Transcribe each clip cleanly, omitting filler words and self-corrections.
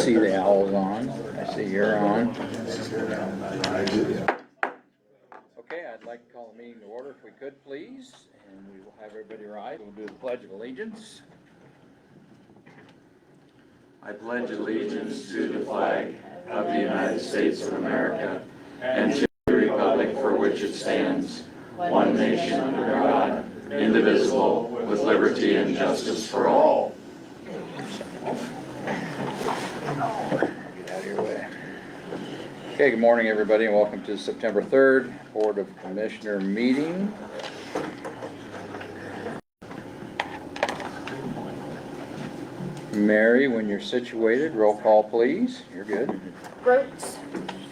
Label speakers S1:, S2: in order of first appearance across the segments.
S1: see the owl's on. I see you're on. Okay, I'd like to call the meeting to order if we could, please. And we will have everybody rise. We'll do the Pledge of Allegiance. I pledge allegiance to the flag of the United States of America and to the republic for which it stands, one nation under God, indivisible, with liberty and justice for all. Get out of your way. Okay, good morning, everybody, and welcome to the September 3rd Board of Commissioner meeting. Mary, when you're situated, roll call, please. You're good.
S2: Groats.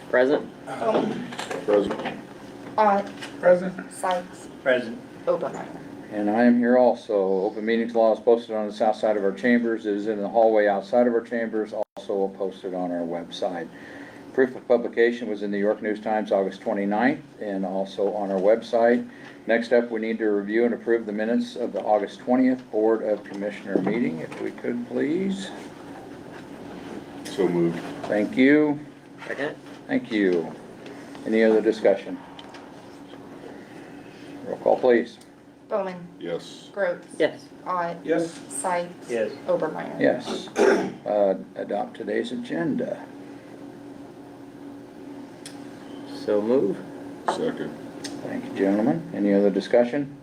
S3: Present.
S1: Present.
S2: Ott.
S1: Present.
S2: Sykes.
S3: Present.
S2: Obermeyer.
S1: And I am here also. Open meetings law is posted on the south side of our chambers. It is in the hallway outside of our chambers, also posted on our website. Proof of publication was in the York News Times August 29th and also on our website. Next up, we need to review and approve the minutes of the August 20th Board of Commissioner meeting, if we could, please.
S4: So moved.
S1: Thank you.
S3: Second.
S1: Thank you. Any other discussion? Roll call, please.
S2: Bowman.
S4: Yes.
S2: Groats.
S3: Yes.
S2: Ott.
S4: Yes.
S2: Sykes.
S3: Yes.
S2: Obermeyer.
S1: Yes. Adopt today's agenda.
S3: So move.
S4: Second.
S1: Thank you, gentlemen. Any other discussion?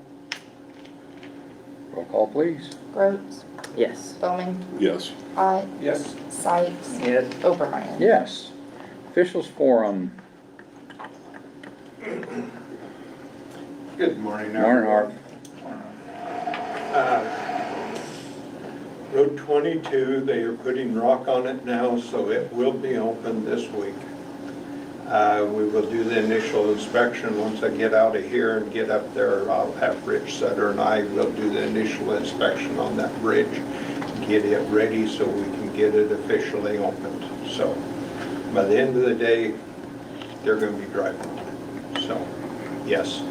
S1: Roll call, please.
S2: Groats.
S3: Yes.
S2: Bowman.
S4: Yes.
S2: Ott.
S4: Yes.
S2: Sykes.
S3: Yes.
S2: Obermeyer.
S1: Yes. Officials Forum.
S5: Good morning.
S1: Morning, Harv.
S5: Road 22, they are putting rock on it now, so it will be open this week. We will do the initial inspection. Once I get out of here and get up there, I'll have Rich Sutter and I will do the initial inspection on that bridge, get it ready so we can get it officially opened. So by the end of the day, they're going to be driving on it. So yes,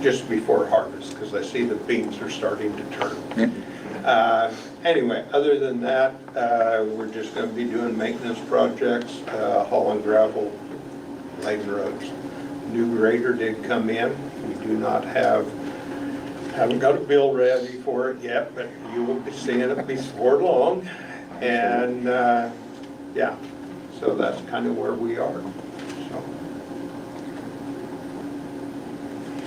S5: just before harvest, because I see the beans are starting to turn. Anyway, other than that, we're just going to be doing maintenance projects, hauling gravel, laying roads. New grader did come in. We do not haven't got a bill ready for it yet, but you will be seeing it before long. And yeah, so that's kind of where we are. So.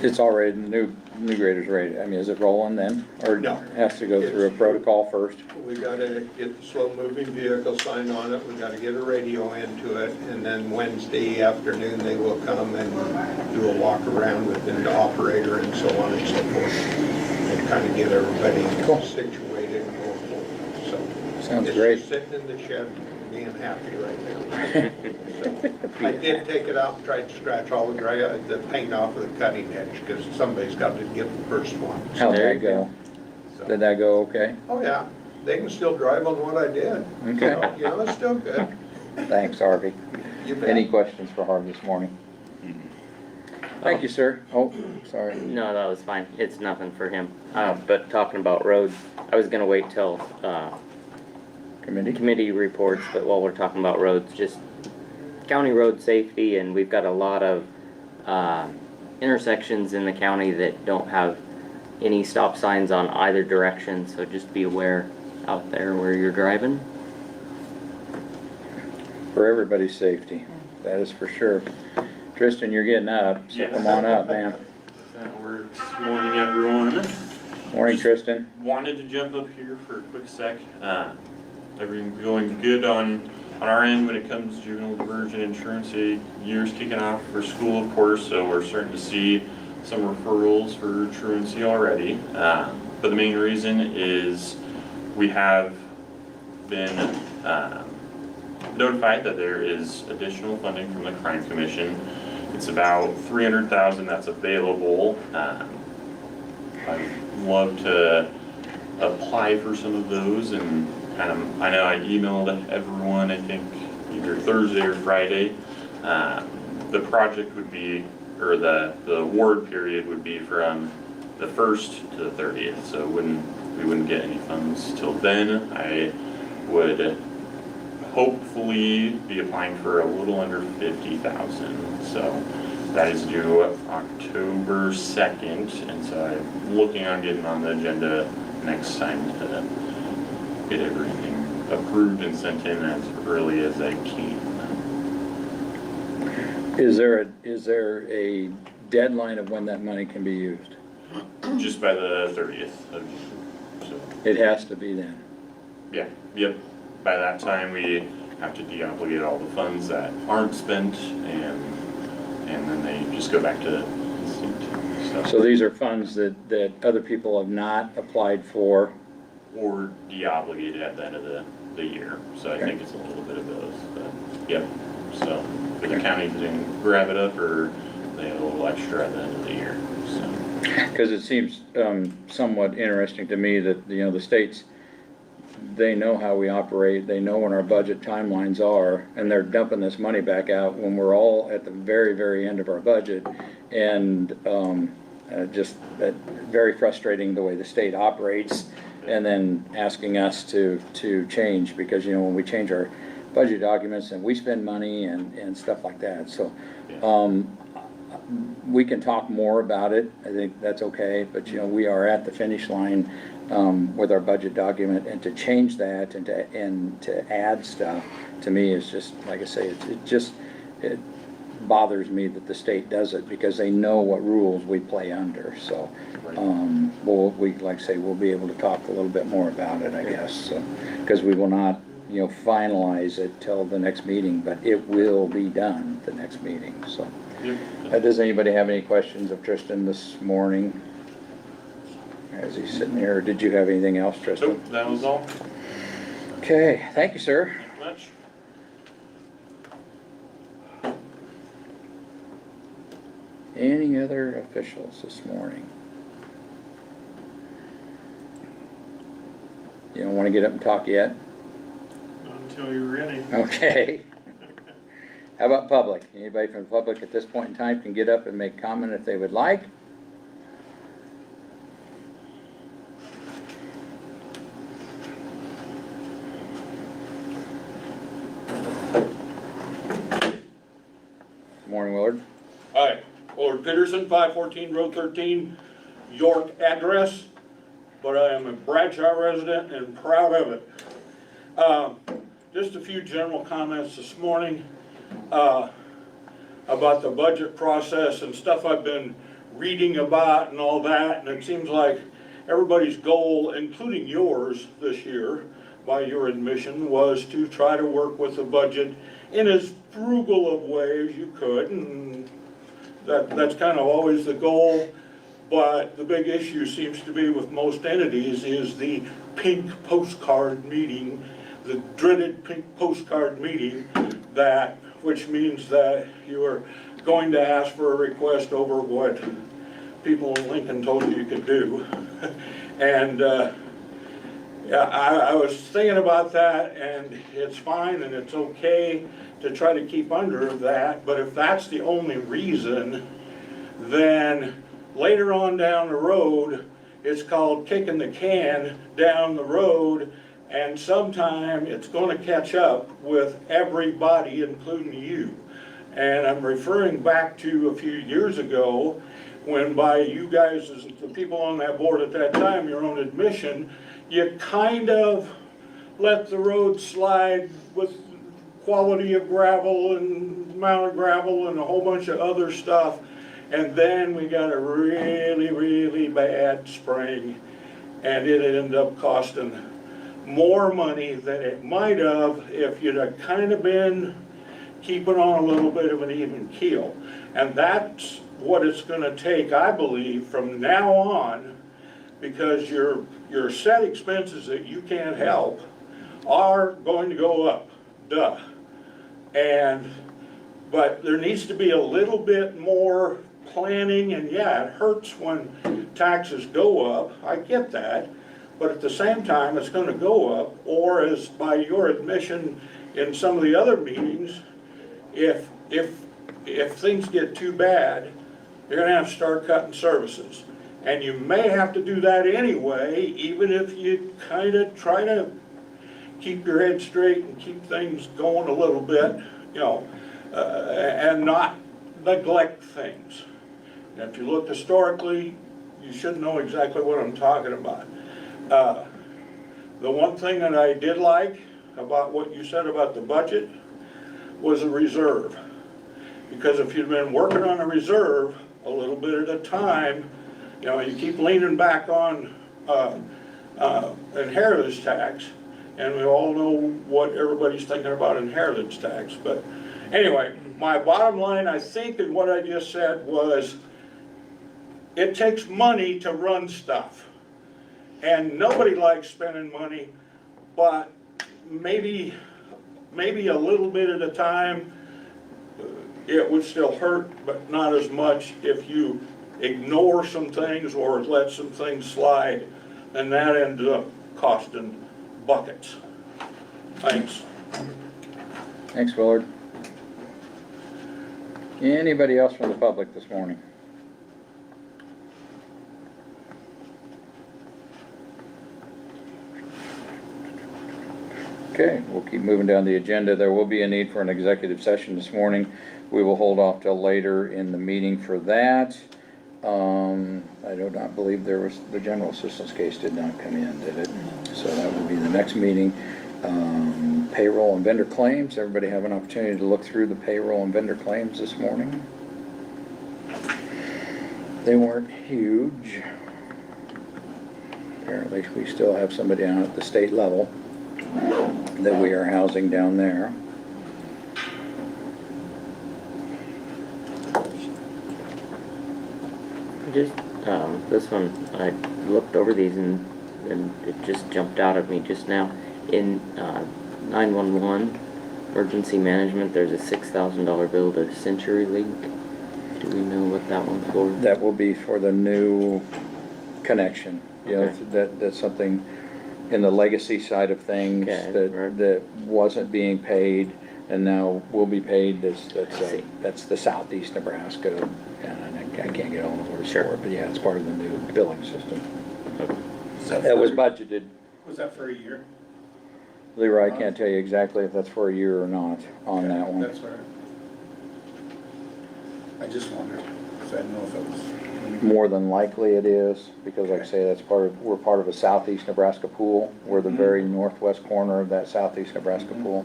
S1: It's already, the new grader's ready. I mean, is it rolling then? Or
S5: No.
S1: it has to go through a protocol first?
S5: We gotta get the slow moving vehicle sign on it, we gotta get a radio into it, and then Wednesday afternoon they will come and do a walk around with the operator and so on and so forth. And kind of get everybody situated and go forward. So
S1: Sounds
S5: it's
S1: great.
S5: just sitting in the shed, being happy right now. So, I did take it out and tried to scratch all the paint off of the cutting edge, because somebody's got to get the first one.
S1: How'd that go?
S5: So-
S1: Did that go okay?
S5: Oh, yeah. They can still drive on what I did.
S1: Okay.
S5: So, you know, it's still good.
S1: Thanks, Harvey.
S5: You bet.
S1: Any questions for Harv this morning? Thank you, sir. Oh, sorry.
S3: No, that was fine. It's nothing for him. But talking about roads, I was gonna wait till committee reports, but while we're talking about roads, just county road safety, and we've got a lot of intersections in the county that don't have any stop signs on either direction, so just be aware out there where you're driving.
S1: For everybody's safety, that is for sure. Tristan, you're getting up, so
S6: Yes.
S1: come on up, man.
S6: That works. Morning, everyone.
S1: Morning, Tristan.
S6: Wanted to jump up here for a quick sec. Everything's going good on our end when it comes to juvenile diversion insurance. The year's kicking off for school, of course, so we're starting to see some referrals for truancy already. But the main reason is we have been notified that there is additional funding from the Crime Commission. It's about $300,000 that's available. I'd love to apply for some of those, and I know I emailed everyone, I think either Thursday or Friday. The project would be, or the award period would be from the 1st to the 30th, so we wouldn't get any funds till then. I would hopefully be applying for a little under 50,000. So that is due October 2nd, and so I'm looking on getting on the agenda next time to get everything approved and sent in as early as I can.
S1: Is there a deadline of when that money can be used?
S6: Just by the 30th of June. So,
S1: It has to be then.
S6: yeah, yep. By that time, we have to deobligate all the funds that aren't spent, and then they just go back to
S1: So these are funds that other people have not applied for.
S6: or deobligated at the end of the year. So I
S1: Okay.
S6: think it's a little bit of both, but yep. So for the county didn't grab it up, or they had a little extra at the end of the year, so.
S1: Because it seems somewhat interesting to me that, you know, the states, they know how we operate, they know when our budget timelines are, and they're dumping this money back out when we're all at the very, very end of our budget. And just very frustrating the way the state operates, and then asking us to change, because, you know, when we change our budget documents and we spend money and stuff like that. So we can talk more about it, I think that's okay, but, you know, we are at the finish line with our budget document, and to change that and to add stuff, to me, is just, like I say, it bothers me that the state does it, because they know what rules we play under. So like I say, we'll be able to talk a little bit more about it, I guess, so, because we will not, you know, finalize it till the next meeting, but it will be done the next meeting. So does anybody have any questions of Tristan this morning as he's sitting here? Did you have anything else, Tristan?
S6: Nope, that was all.
S1: Okay, thank you, sir.
S6: Thank you much.
S1: Any other officials this morning? You don't want to get up and talk yet?
S7: Not until you're ready.
S1: Okay. How about public? Anybody from the public at this point in time can get up and make comment if they would like? Good morning, Willard.
S8: Hi, Willard Peterson, 514 Road 13, York address, but I am a Bradshaw resident and proud of it. Just a few general comments this morning about the budget process and stuff I've been reading about and all that, and it seems like everybody's goal, including yours this year, by your admission, was to try to work with the budget in as frugal of way as you could, and that's kind of always the goal. But the big issue seems to be with most entities is the pink postcard meeting, the dreaded pink postcard meeting, which means that you are going to ask for a request over what people in Lincoln told you could do. And yeah, I was thinking about that, and it's fine and it's okay to try to keep under that, but if that's the only reason, then later on down the road, it's called kicking the can down the road, and sometime it's going to catch up with everybody, including you. And I'm referring back to a few years ago, when by you guys, as the people on that board at that time, your own admission, you kind of let the road slide with quality of gravel and amount of gravel and a whole bunch of other stuff. And then we got a really, really bad spring, and it ended up costing more money than it might have if you'd have kind of been keeping on a little bit of an even keel. And that's what it's going to take, I believe, from now on, because your set expenses that you can't help are going to go up, duh. But there needs to be a little bit more planning, and yeah, it hurts when taxes go up, I get that, but at the same time, it's going to go up, or as by your admission in some of the other meetings, if things get too bad, you're going to have to start cutting services. And you may have to do that anyway, even if you kind of try to keep your head straight and keep things going a little bit, you know, and not neglect things. And if you look historically, you should know exactly what I'm talking about. The one thing that I did like about what you said about the budget was a reserve. Because if you'd been working on a reserve a little bit at a time, you know, you keep leaning back on inheritance tax, and we all know what everybody's thinking about inheritance tax. But anyway, my bottom line, I think, and what I just said was, it takes money to run stuff. And nobody likes spending money, but maybe a little bit at a time, it would still hurt, but not as much if you ignore some things or let some things slide, and that ends up costing buckets. Thanks.
S1: Thanks, Willard. Anybody else from the public this morning? Okay, we'll keep moving down the agenda. There will be a need for an executive session this morning. We will hold off till later in the meeting for that. I do not believe there was, the general assistance case did not come in, did it? So that will be the next meeting. Payroll and vendor claims. Everybody have an opportunity to look through the payroll and vendor claims this morning. They weren't huge. Apparently we still have somebody down at the state level that we are housing down there.
S3: Just, this one, I looked over these and it just jumped out at me just now. In 911 emergency management, there's a $6,000 bill to CenturyLink. Do we know what that one's for?
S1: That will be for the new connection. You know,
S3: Okay.
S1: that's something in the legacy side of things
S3: Okay,
S1: that,
S3: right.
S1: that wasn't being paid and now will be paid.
S3: see.
S1: That's the southeast Nebraska, and I can't get all the words
S3: Sure.
S1: for it, but yeah, it's part of the new billing system.
S7: Is that
S1: That was
S7: for-
S1: budgeted.
S7: Was that for a year?
S1: Leroy, I can't tell you exactly if that's for a year or not on that one.
S7: That's right. I just wondered, because I didn't know if it was.
S1: More than likely it is, because like I say, that's we're part of a southeast Nebraska pool. We're the very northwest corner of that southeast Nebraska pool.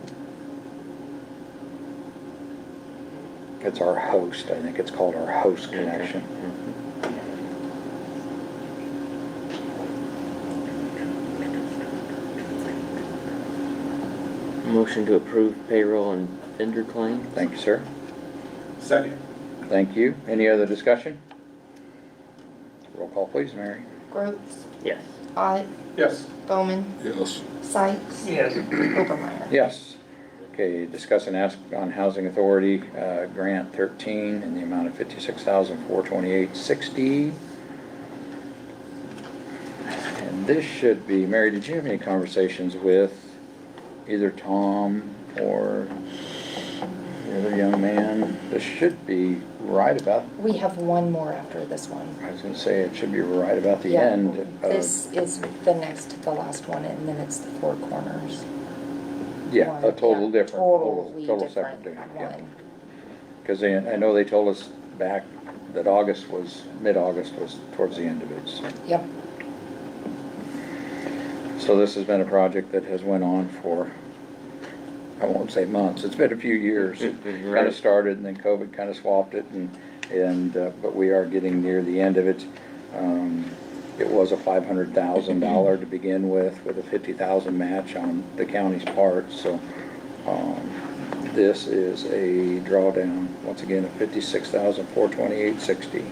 S1: It's our host, I think it's called our host connection.
S3: Motion to approve payroll and vendor claim?
S1: Thank you, sir.
S7: Second.
S1: Thank you. Any other discussion? Roll call, please, Mary.
S2: Groves,
S3: Yes.
S2: Ott,
S7: Yes.
S2: Bowman,
S4: Yes.
S2: Sykes,
S7: Yes.
S2: Obermeyer.
S1: Yes. Okay, discuss and ask on Housing Authority, Grant 13 in the amount of $56,428.60. And this should be, Mary, did you have any conversations with either Tom or the other young man? This should be right about,
S2: We have one more after this one.
S1: I was gonna say, it should be right about the
S2: Yeah,
S1: end of.
S2: This is the next to the last one, and then it's the Four Corners.
S1: Yeah,
S2: one.
S1: a total
S2: Yeah,
S1: different,
S2: totally
S1: total
S2: different
S1: separate thing, yeah.
S2: one.
S1: Because I know they told us back that mid-August was towards the end of it, so.
S2: Yep,
S1: So this has been a project that has went on for, I won't say months, it's been a few years. It kind
S3: Right.
S1: of started and then COVID kind of swapped it but we are getting near the end of it. It was a $500,000 to begin with a $50,000 match on the county's part, so, this is a drawdown, once again, of $56,428.60.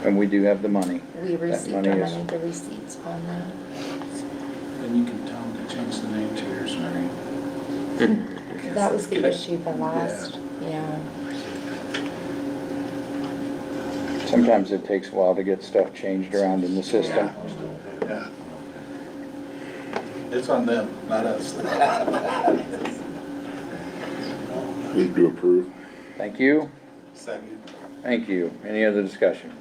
S1: And we do have the money.
S2: we received our
S1: money is-
S2: money, the receipts on that.
S7: And you can tell them to change the name to yours, Mary.
S2: That was the issue the last, yeah.
S1: Sometimes it takes a while to get stuff changed around in the system.
S7: Yeah. It's on them, not us.
S4: Move to approve.
S1: Thank you.
S7: Second.
S1: Thank you. Any other discussion?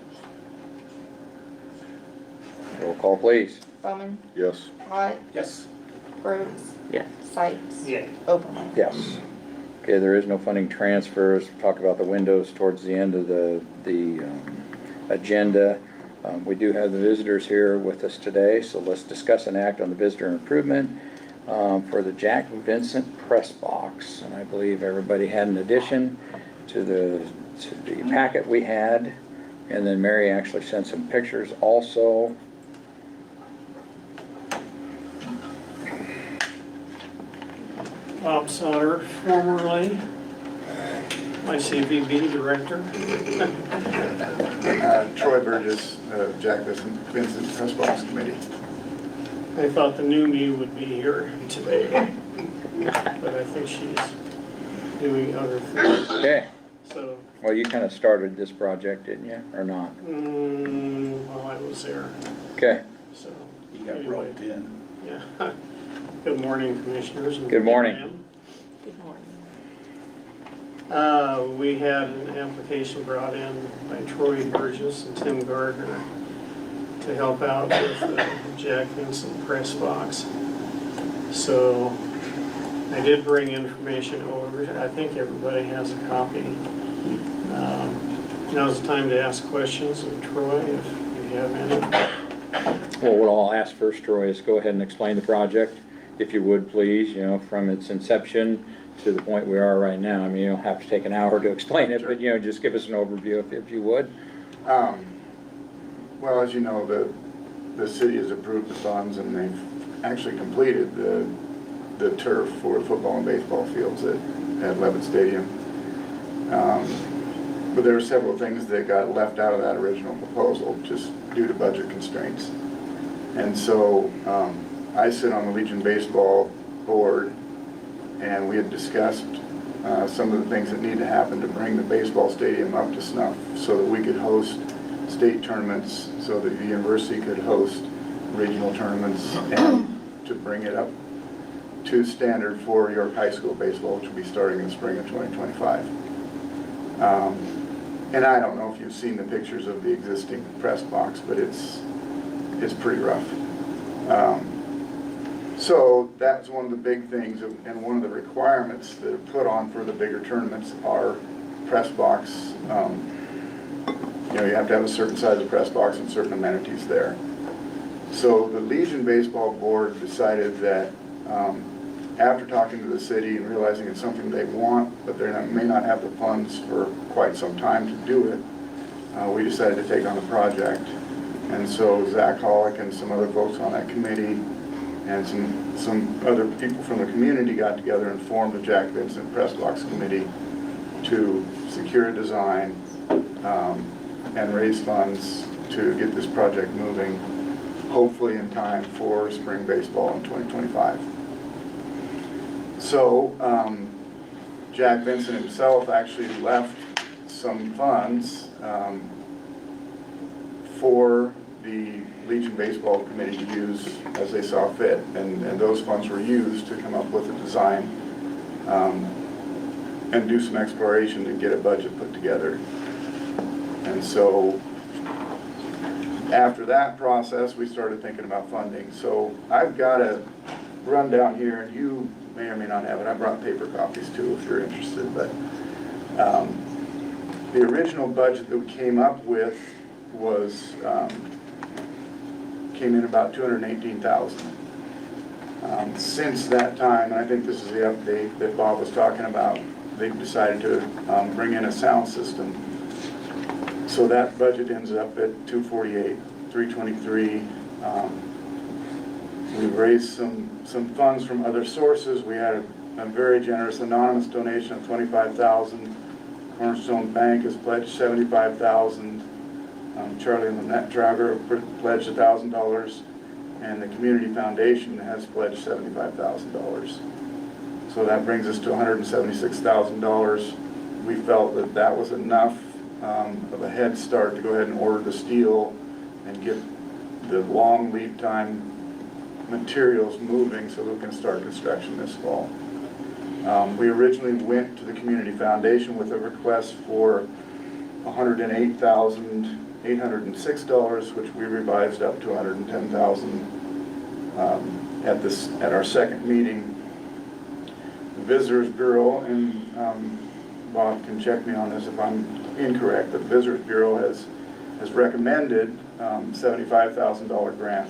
S1: Roll call, please.
S2: Bowman,
S4: Yes.
S2: Ott,
S7: Yes.
S2: Groves,
S3: Yes.
S2: Sites?
S7: Yeah.
S2: Openly?
S1: Yes. Okay, there is no funding transfers. Talk about the windows towards the end of the agenda. We do have the visitors here with us today, so let's discuss and act on the visitor improvement for the Jack Vincent Press Box. And I believe everybody had an addition to the packet we had. And then Mary actually sent some pictures also.
S9: Bob Sauter, formerly ICVB director.
S4: Troy Burgess, Jack Vincent Press Box Committee.
S9: I thought the new me would be here today, but I think she's doing other things.
S1: Okay,
S9: So,
S1: well, you kind of started this project, didn't you, or not?
S9: while I was there,
S1: Okay,
S9: so.
S7: You got
S9: anyway,
S7: roped in.
S9: Yeah. Good morning, commissioners. and
S1: Good morning.
S9: ma'am.
S2: Good morning.
S9: We had an application brought in by Troy Burgess and Tim Gardner to help out with the Jack Vincent Press Box. So I did bring information over. I think everybody has a copy. Now's the time to ask questions of Troy if you have any.
S1: well, what I'll ask first, Troy, is go ahead and explain the project, if you would, please, from its inception to the point we are right now. I mean, you don't have to take an hour to explain it, but, just give us an overview if you would.
S4: Well, as you know, the city has approved the funds and they've actually completed the turf for football and baseball fields at Levitt Stadium. But there were several things that got left out of that original proposal just due to budget constraints. And so I sit on the Legion Baseball board, and we had discussed some of the things that need to happen to bring the baseball stadium up to snuff so that we could host state tournaments, so that the university could host regional tournaments, and to bring it up to standard for York High School baseball, which will be starting in the spring of 2025. And I don't know if you've seen the pictures of the existing press box, but it's pretty rough. So that's one of the big things, and one of the requirements that are put on for the bigger tournaments are press box. You have to have a certain size of press box and certain amenities there. So the Legion Baseball Board decided that after talking to the city and realizing it's something they want, but they may not have the funds for quite some time to do it, we decided to take on the project. And so Zach Hollick and some other folks on that committee and some other people from the community got together and formed the Jack Vincent Press Box Committee to secure a design and raise funds to get this project moving, hopefully in time for spring baseball in 2025. So Jack Vincent himself actually left some funds for the Legion Baseball Committee to use as they saw fit, and those funds were used to come up with a design and do some exploration to get a budget put together. And so after that process, we started thinking about funding. So I've got a rundown here, and you may or may not have it. I brought paper copies too if you're interested, but the original budget that we came up with was came in about $218,000. Since that time, and I think this is the update that Bob was talking about, they've decided to bring in a sound system. So that budget ends up at $248,000, $323,000. We've raised some funds from other sources. We had a very generous anonymous donation of $25,000. Cornerstone Bank has pledged $75,000. Charlie and Lynette Trauger pledged $1,000, and the Community Foundation has pledged $75,000. So that brings us to $176,000. We felt that that was enough of a head start to go ahead and order the steel and get the long lead time materials moving so we can start construction this fall. We originally went to the Community Foundation with a request for $108,806, which we revised up to $110,000 at our second meeting Visitors Bureau, and Bob can check me on this if I'm incorrect, but the Visitors Bureau has recommended $75,000 grant,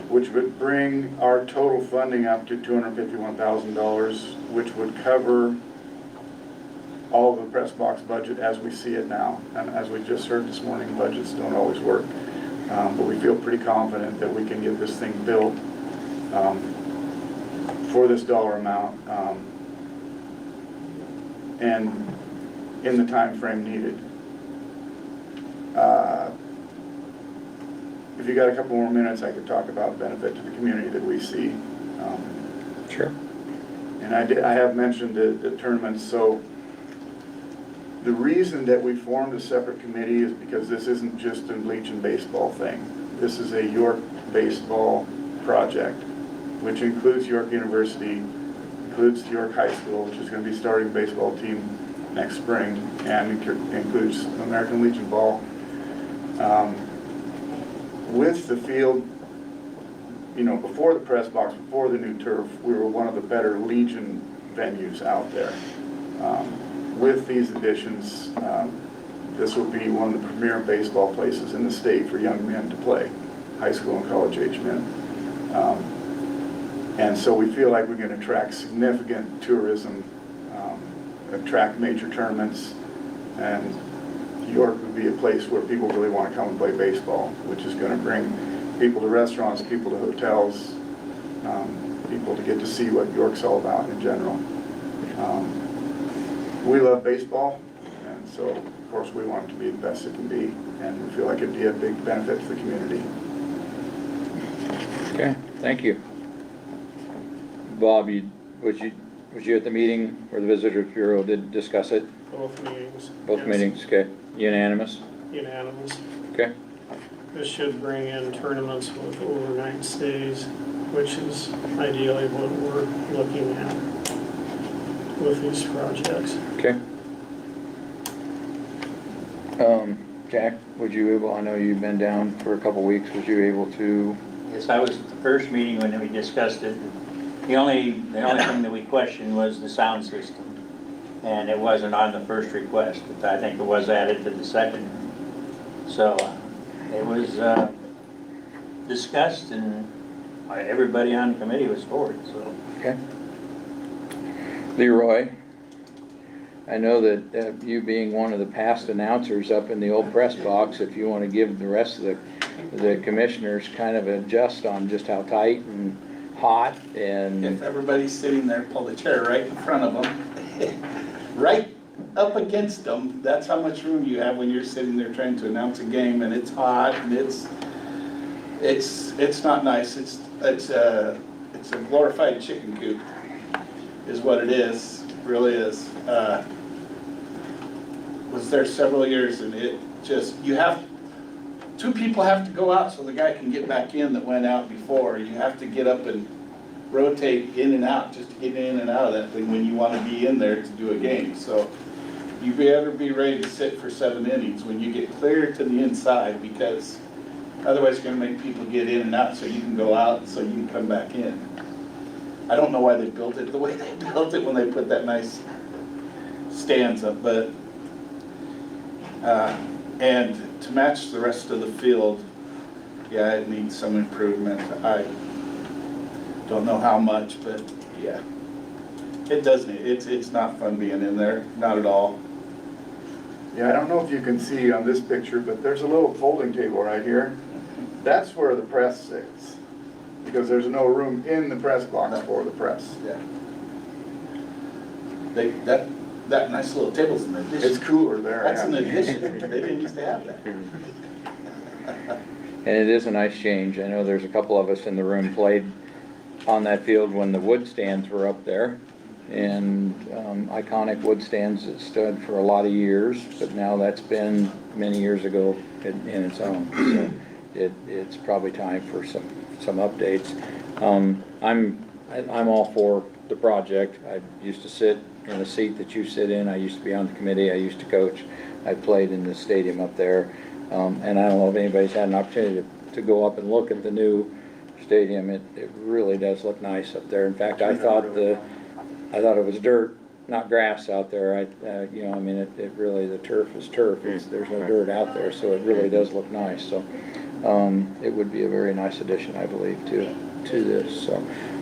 S4: which would bring our total funding up to $251,000, which would cover all of the press box budget as we see it now. And as we just heard this morning, budgets don't always work. But we feel pretty confident that we can get this thing built for this dollar amount and in the time frame needed. If you got a couple more minutes, I could talk about benefit to the community that we see.
S1: Sure.
S4: And I have mentioned the tournaments, so the reason that we formed a separate committee is because this isn't just a Legion baseball thing. This is a York baseball project, which includes York University, includes York High School, which is going to be starting a baseball team next spring, and includes American Legion ball. With the field, you know, before the press box, before the new turf, we were one of the better Legion venues out there. With these additions, this will be one of the premier baseball places in the state for young men to play, high school and college age men. And so we feel like we can attract significant tourism, attract major tournaments, and York would be a place where people really want to come and play baseball, which is going to bring people to restaurants, people to hotels, people to get to see what York's all about in general. We love baseball, and so of course we want it to be the best it can be, and we feel like it'd be a big benefit to the community.
S1: Okay, thank you. Bob, was you at the meeting where the Visitors Bureau did discuss it?
S9: Both meetings.
S1: Both
S9: Yes.
S1: meetings, okay. Unanimous?
S9: Unanimous.
S1: Okay.
S9: This should bring in tournaments with overnight stays, which is ideally what we're looking at with these projects.
S1: Okay. Jack, would you able, I know you've been down for a couple weeks, was you able to?
S10: Yes, I was at the first meeting when we discussed it. The only thing that we questioned was the sound system. And it wasn't on the first request, but I think it was added to the second. So it was discussed, and everybody on the committee was for it, so.
S1: Okay. Leroy, I know that you being one of the past announcers up in the old press box, if you want to give the rest of the commissioners kind of a just on just how tight and hot and...
S11: If everybody's sitting there, pull the chair right in front of them, right up against them, that's how much room you have when you're sitting there trying to announce a game, and it's hot, and it's not nice. It's a glorified chicken coop, is what it is. It really is. Was there several years, and it just, two people have to go out so the guy can get back in that went out before. You have to get up and rotate in and out just to get in and out of that thing when you want to be in there to do a game. So you better be ready to sit for 7 innings when you get clear to the inside, because otherwise you're going to make people get in and out so you can go out so you can come back in. I don't know why they built it the way they built it when they put that nice stands up, but and to match the rest of the field, yeah, it needs some improvement. I don't know how much, but yeah, it does need. It's not fun being in there, not at all.
S4: Yeah, I don't know if you can see on this picture, but there's a little folding table right here. That's where the press sits, because there's no room in the press box for the press.
S11: Yeah. That nice little table's an addition.
S4: It's cooler there.
S11: That's an
S4: yeah.
S11: addition. They didn't used to have that.
S1: And it is a nice change. I know there's a couple of us in the room played on that field when the wood stands were up there. And iconic wood stands that stood for a lot of years, but now that's been many years ago in its own. So it's probably time for some updates. I'm all for the project. I used to sit in the seat that you sit in. I used to be on the committee. I used to coach. I played in the stadium up there. And I don't know if anybody's had an opportunity to go up and look at the new stadium. It really does look nice up there. In fact, I thought I thought it was dirt, not grass out there. You know, I mean, it really, the turf is turf. There's no dirt out there, so it really does look nice. So, it would be a very nice addition, I believe, to this. So,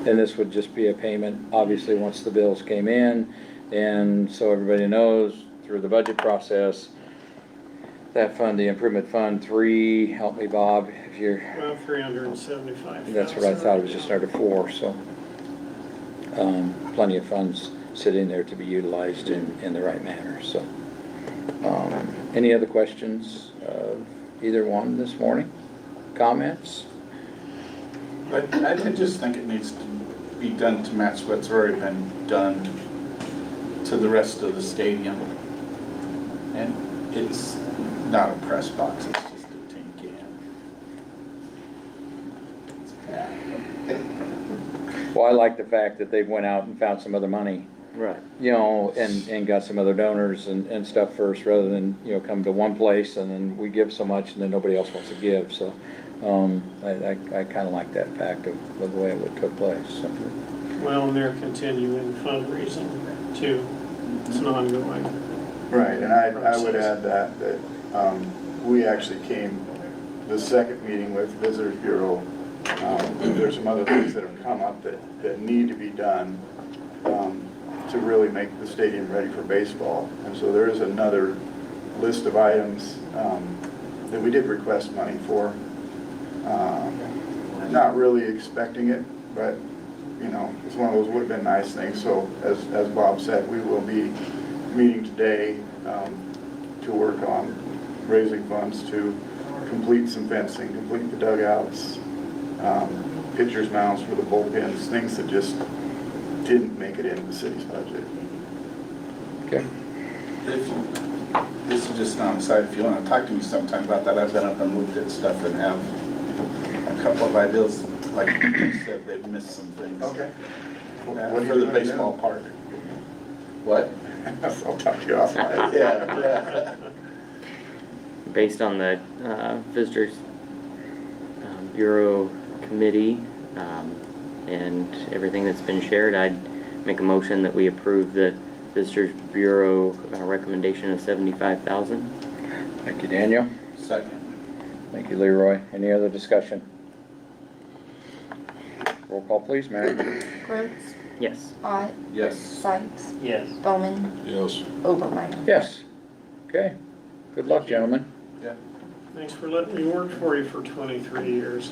S1: and this would just be a payment, obviously, once the bills came in, and so everybody knows through the budget process, that fund, the improvement fund 3, help me, Bob, if you're.
S9: About 375,000.
S1: That's what I thought, it was just under 4, so, plenty of funds sitting there to be utilized in the right manner, so. Any other questions of either one this morning? Comments?
S11: I just think it needs to be done to match what's already been done to the rest of the stadium. And it's not a press box, it's just a tin can. It's bad.
S1: Well, I like the fact that they went out and found some other money,
S3: Right.
S1: you know, and got some other donors and stuff first, rather than, you know, come to one place and then we give so much and then nobody else wants to give, so. I kind of like that fact of the way it took place, so.
S9: Well, and they're continuing fundraising too. It's an ongoing.
S4: Right, and I would add that we actually came, the second meeting with Visitors Bureau, there's some other things that have come up that need to be done to really make the stadium ready for baseball. And so there is another list of items that we did request money for. Not really expecting it, but you know, it's one of those would have been nice things. So as Bob said, we will be meeting today to work on raising funds to complete some fencing, complete the dugouts, pitcher's mounds for the bullpens, things that just didn't make it into the city's budget.
S1: Okay.
S11: This is just on the side, if you want to talk to me sometime about that, I've been up and looked at stuff and have a couple of ideas, like you said, they've missed some things.
S4: Okay.
S11: For the baseball park. What?
S4: I'll talk to you offline.
S11: Yeah.
S3: Based on the Visitors Bureau Committee and everything that's been shared, I'd make a motion that we approve the Visitors Bureau recommendation of $75,000.
S1: Thank you, Daniel.
S11: Second.
S1: Thank you, Leroy. Any other discussion? Roll call, please, Mary.
S2: Rhodes,
S3: Yes.
S2: Ott,
S11: Yes.
S2: Sykes,
S10: Yes.
S2: Bowman,
S7: Yes.
S2: Obermeyer.
S1: Yes. Okay. Good luck, gentlemen.
S11: Yeah.
S9: Thanks for letting me work for you for 23 years.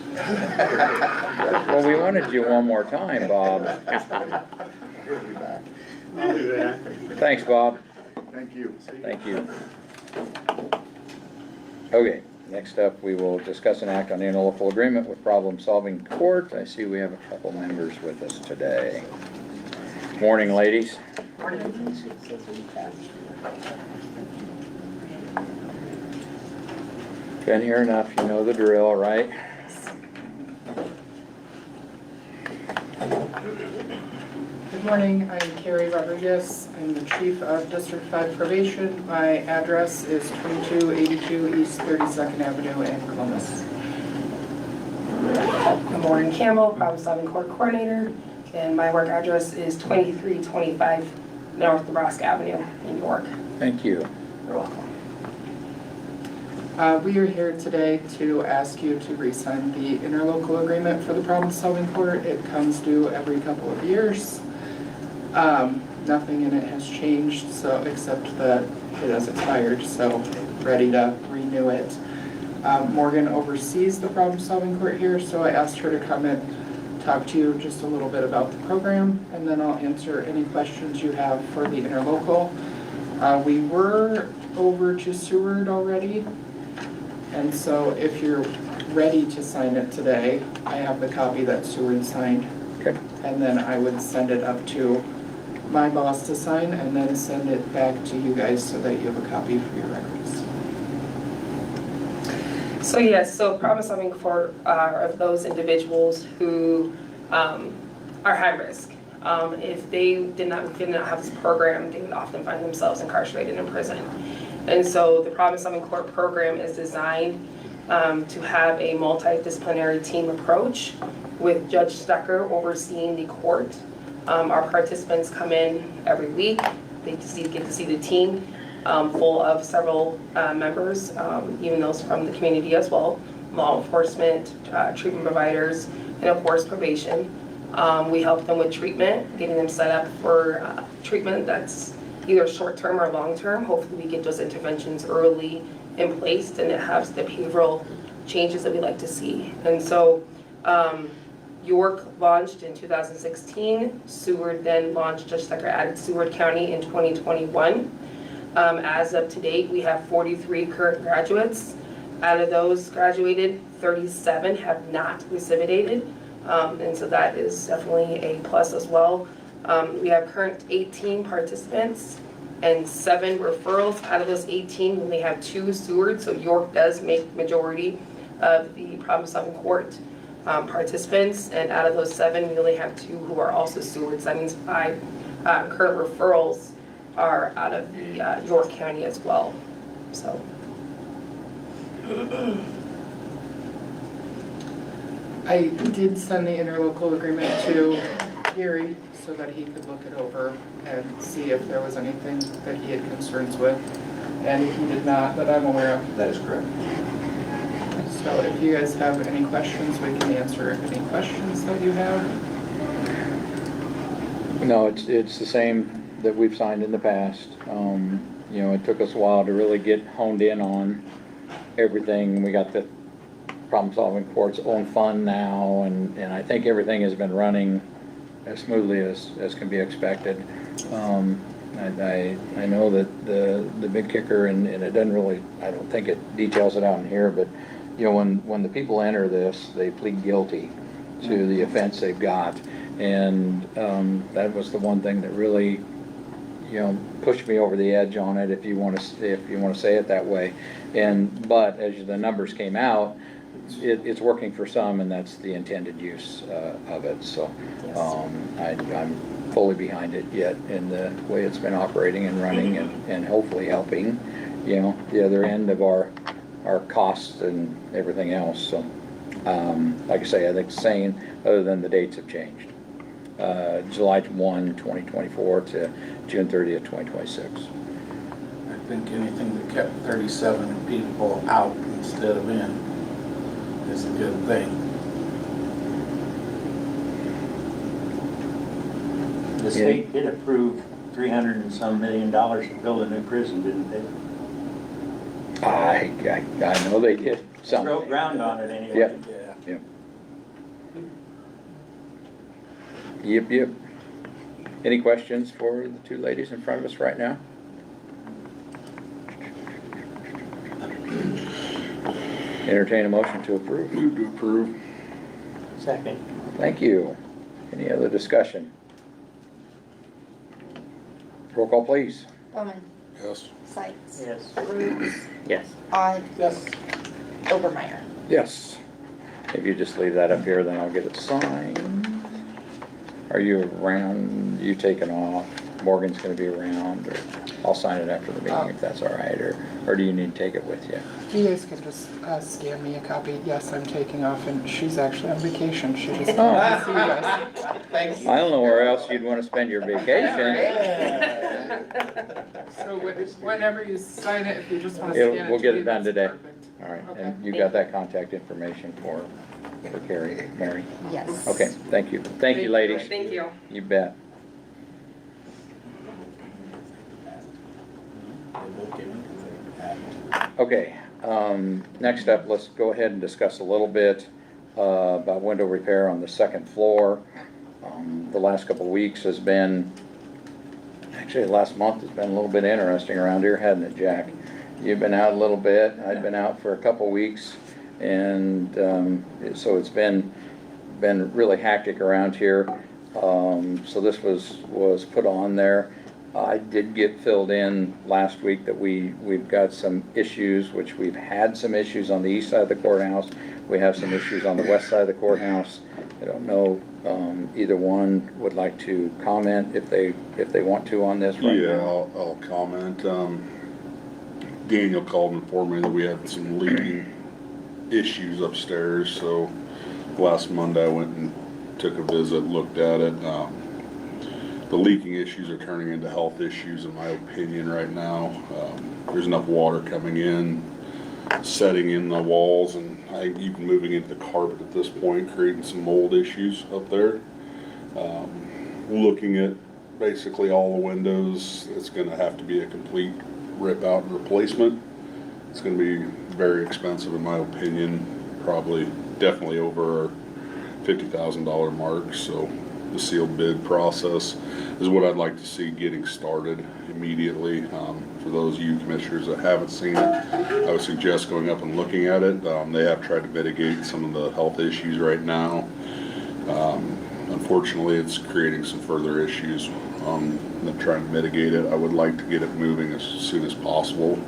S1: Well, we wanted you one more time, Bob.
S4: He'll be back.
S9: I'll do that.
S1: Thanks, Bob.
S4: Thank you.
S1: Thank you. Okay, next up, we will discuss an act on the interlocal agreement with Problem Solving Court. I see we have a couple members with us today. Morning, ladies. Been here enough, you know the drill, right?
S12: Good morning, I'm Carrie Rodriguez. I'm the Chief of District 5 Probation. My address is 2282 East 32nd Avenue in Columbus.
S13: I'm Lauren Campbell, Problem Solving Court Coordinator, and my work address is 2325 North Nebraska Avenue in York.
S1: Thank you.
S13: You're welcome.
S12: We are here today to ask you to re-sign the interlocal agreement for the Problem Solving Court. It comes due every couple of years. Nothing in it has changed, so except that it has expired, so ready to renew it. Morgan oversees the Problem Solving Court here, so I asked her to come and talk to you just a little bit about the program, and then I'll answer any questions you have for the interlocal. We were over to Seward already, and so if you're ready to sign it today, I have the copy that Seward signed.
S1: Okay.
S12: And then I would send it up to my boss to sign and then send it back to you guys so that you have a copy for your records.
S13: So yes, so Problem Solving Court are those individuals who are high risk. If they did not have this program, they would often find themselves incarcerated in prison. And so the Problem Solving Court program is designed to have a multidisciplinary team approach with Judge Stecker overseeing the court Our participants come in every week. They get to see the team full of several members, even those from the community as well, law enforcement, treatment providers, and of course probation. We help them with treatment, getting them set up for treatment that's either short-term or long-term. Hopefully we get those interventions early in place and it has the behavioral changes that we like to see. And so York launched in 2016. Seward then launched just like our added Seward County in 2021. As of today, we have 43 current graduates. Out of those graduated, 37 have not recidivated. And so that is definitely a plus as well. We have current 18 participants and 7 referrals. Out of those 18, we only have 2 Seward, so York does make majority of the problem-solving court participants. And out of those 7, we only have 2 who are also Seward. So that means 5 current referrals are out of the York County as well. So.
S12: I did send the interlocal agreement to Gary so that he could look it over and see if there was anything that he had concerns with. And he did not, that I'm aware of.
S11: That is correct.
S12: So if you guys have any questions, we can answer any questions that you have.
S1: No, it's the same that we've signed in the past. You know, it took us a while to really get honed in on everything. We got the problem-solving court's own fund now, and I think everything has been running as smoothly as can be expected. I know that the big kicker, and it doesn't really, I don't think it details it out in here, but you know, when the people enter this, they plead guilty to the offense they've got, and that was the one thing that really, you know, pushed me over the edge on it, if you want to say it that way. But as the numbers came out, it's working for some, and that's the intended use of it. So I'm fully behind it yet in the way it's been operating and running, and hopefully helping, you know, the other end of our costs and everything else. So like I say, I think the same, other than the dates have changed. July 1, 2024 to June 30th, 2026.
S7: I think anything that kept 37 people out instead of in is a good thing.
S10: The state did approve $300 and some million to build a new prison, didn't they?
S1: I know they did something.
S10: Broke ground on it anyway.
S1: Yep.
S7: Yeah.
S1: Yep. Any questions for the two ladies in front of us right now? Entertain a motion to approve.
S11: Move to approve.
S10: Second.
S1: Thank you. Any other discussion? Roll call, please.
S2: Bowman.
S11: Yes.
S2: Sykes.
S10: Yes.
S2: Roots.
S3: Yes.
S2: Odd.
S11: Yes.
S2: Obermeyer.
S1: Yes. If you just leave that up here, then I'll get it signed. Are you around? You taking off? Morgan's gonna be around, or I'll sign it after the meeting if that's all right, or do you need to take it with you?
S12: You guys can just scan me a copy. Yes, I'm taking off, and she's actually on vacation. She just
S1: Oh.
S12: wanted to see you guys.
S11: Thank you.
S1: I don't know where else you'd want to spend your vacation.
S12: So whenever you sign it, if you just want to scan it.
S1: We'll
S12: to
S1: get
S12: me,
S1: it done
S12: that's
S1: today.
S12: perfect.
S1: All right,
S12: Okay.
S1: and you got that contact information for Carrie, Mary?
S2: Yes.
S1: Okay, thank you. Thank you, ladies.
S13: Thank you.
S1: You bet. Okay, next up, let's go ahead and discuss a little bit about window repair on the second floor. The last couple of weeks has been, actually the last month has been a little bit interesting around here, hasn't it, Jack? You've been out a little bit, I've been out for a couple weeks, and so it's been really hectic around here. So this was put on there. I did get filled in last week that we've got some issues, which we've had some issues on the east side of the courthouse. We have some issues on the west side of the courthouse. I don't know, either one would like to comment if they want to on this right
S14: Yeah,
S1: now.
S14: I'll comment. Daniel called and informed me that we had some leaking issues upstairs, so last Monday I went and took a visit, looked at it. the leaking issues are turning into health issues, in my opinion, right now. There's enough water coming in, setting in the walls, and even moving into the carpet at this point, creating some mold issues up there. Looking at basically all the windows, it's going to have to be a complete rip out and replacement. It's going to be very expensive, in my opinion, probably definitely over our $50,000 mark. So the sealed bid process is what I'd like to see getting started immediately. For those of you commissioners that haven't seen it, I would suggest going up and looking at it. They have tried to mitigate some of the health issues right now. Unfortunately, it's creating some further issues. Them trying to mitigate it. I would like to get it moving as soon as possible.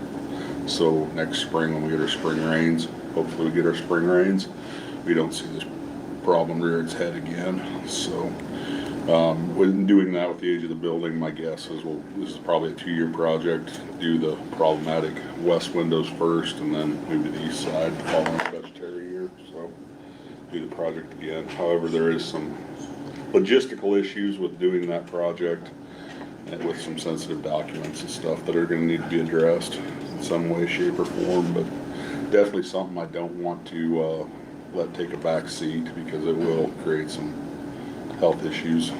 S14: So next spring, when we get our spring rains, hopefully we get our spring rains, we don't see this problem rear its head again. So when doing that with the age of the building, my guess is, well, this is probably a 2-year project. Do the problematic west windows first, and then move to the east side the following budgetary year. So do the project again. However, there is some logistical issues with doing that project, and with some sensitive documents and stuff that are going to need to be addressed in some way, shape, or form. But definitely something I don't want to let take a back seat, because it will create some health issues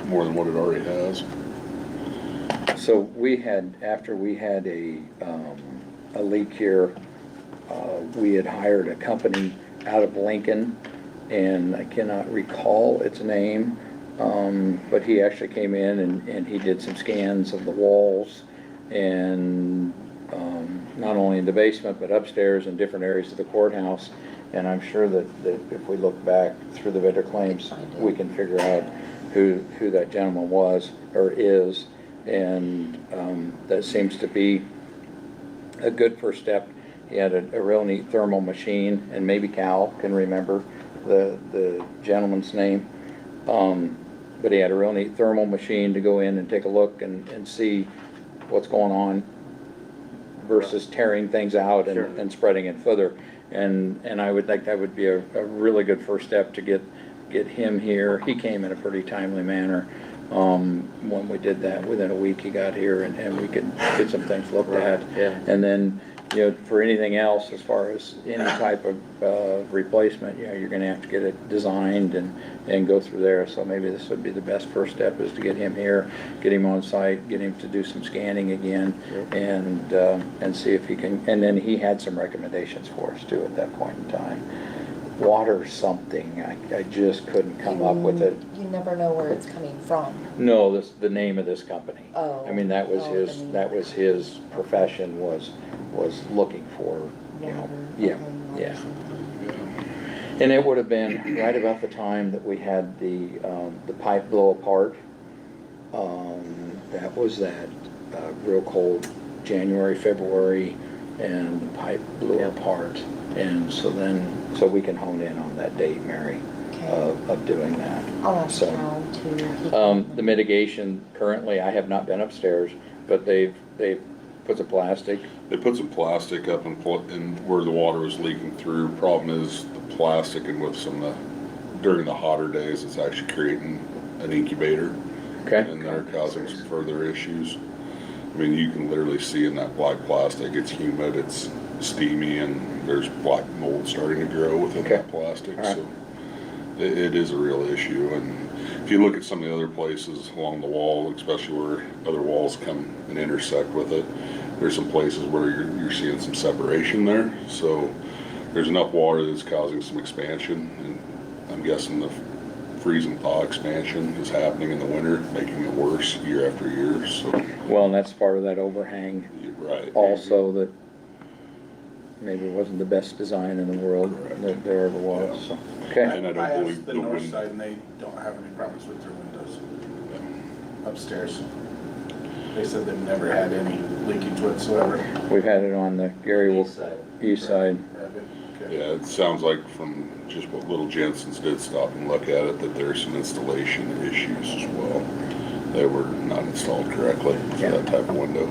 S14: more than what it already has.
S1: So we had, after we had a leak here, we had hired a company out of Lincoln, and I cannot recall its name, but he actually came in and he did some scans of the walls, and not only in the basement but upstairs and different areas of the courthouse. And I'm sure that if we look back through the vendor claims, we can figure out who that gentleman was or is, and that seems to be a good first step. He had a real neat thermal machine, and maybe Cal can remember the gentleman's name, but he had a real neat thermal machine to go in and take a look and see what's going on versus tearing things out and spreading it further. And I would think that would be a really good first step to get him here. He came in a pretty timely manner. When we did that, within a week he got here, and we could get some things looked at.
S3: Yeah.
S1: And then, for anything else, as far as any type of replacement, you're going to have to get it designed and go through there. So maybe this would be the best first step, is to get him here, get him on site, get him to do some scanning again, and see if he can. And then he had some recommendations for us too at that point in time. Water something, I just couldn't come up with it.
S2: You never know where it's coming from.
S1: No, the name of this company.
S2: Oh.
S1: I mean, that was his profession, was looking for, yeah. And it would have been right about the time that we had the pipe blow apart. That was that real cold January, February, and the pipe blew apart. And so we can hone in on that date, Mary, of doing that.
S2: I'll ask
S1: So,
S2: Cal to.
S1: the mitigation, currently, I have not been upstairs, but they've put the plastic.
S14: They put some plastic up and where the water was leaking through. Problem is the plastic, and with during the hotter days, it's actually creating an incubator.
S1: Okay.
S14: And they're causing some further issues. I mean, you can literally see in that black plastic, it's humid, it's steamy, and there's black mold starting to grow within that plastic.
S1: Right.
S14: So it is a real issue. And if you look at some of the other places along the wall, especially where other walls come and intersect with it, there's some places where you're seeing some separation there. So there's enough water that's causing some expansion, and I'm guessing the freeze and thaw expansion is happening in the winter, making it worse year after year. So
S1: Well, and that's part of that overhang.
S14: right.
S1: Also, that maybe wasn't the best design in the world that there ever was. So, okay.
S14: And I don't
S7: I
S14: believe
S7: asked the north side, and they don't have any problems with their windows upstairs. They said they've never had any leakage whatsoever.
S1: We've had it on the Gary east side.
S14: Yeah, it sounds like from just what Little Jensen's did stop and look at it, that there's some installation issues as well. They were not installed correctly for that type of window.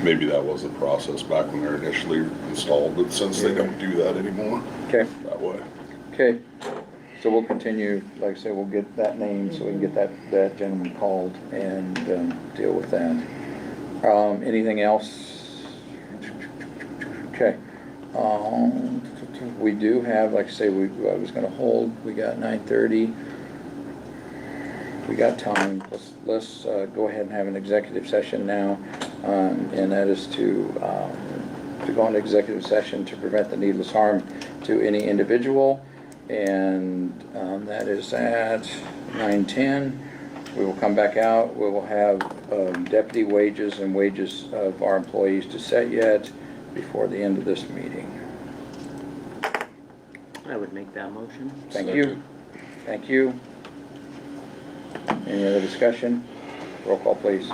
S14: Maybe that was the process back when they were initially installed, but since they don't do that anymore.
S1: Okay.
S14: That way.
S1: Okay. So we'll continue, like I say, we'll get that name so we can get that gentleman called and deal with that. Anything else? Okay. We do have, like I say, I was gonna hold, we got 9:30. We got time. Let's go ahead and have an executive session now. And that is to go into executive session to prevent the needless harm to any individual. And that is at 9:10. We will come back out. We will have deputy wages and wages of our employees to set yet before the end of this meeting.
S3: I would make that motion.
S1: Thank you. Thank you. Any other discussion? Roll call, please.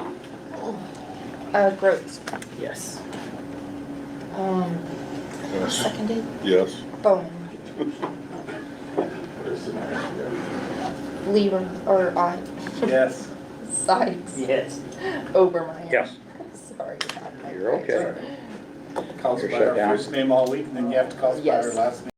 S2: Gross.
S3: Yes.
S2: Seconded.
S14: Yes.
S2: Bowman. Lieber, or
S11: Yes.
S2: Sykes.
S10: Yes.
S2: Obermeyer.
S1: Yes.
S2: Sorry.
S1: You're okay.
S11: Calls
S1: You're
S11: by
S1: shut
S11: our
S1: down.
S11: first name all week, and then you have to call us by our
S2: Yes.
S11: last name.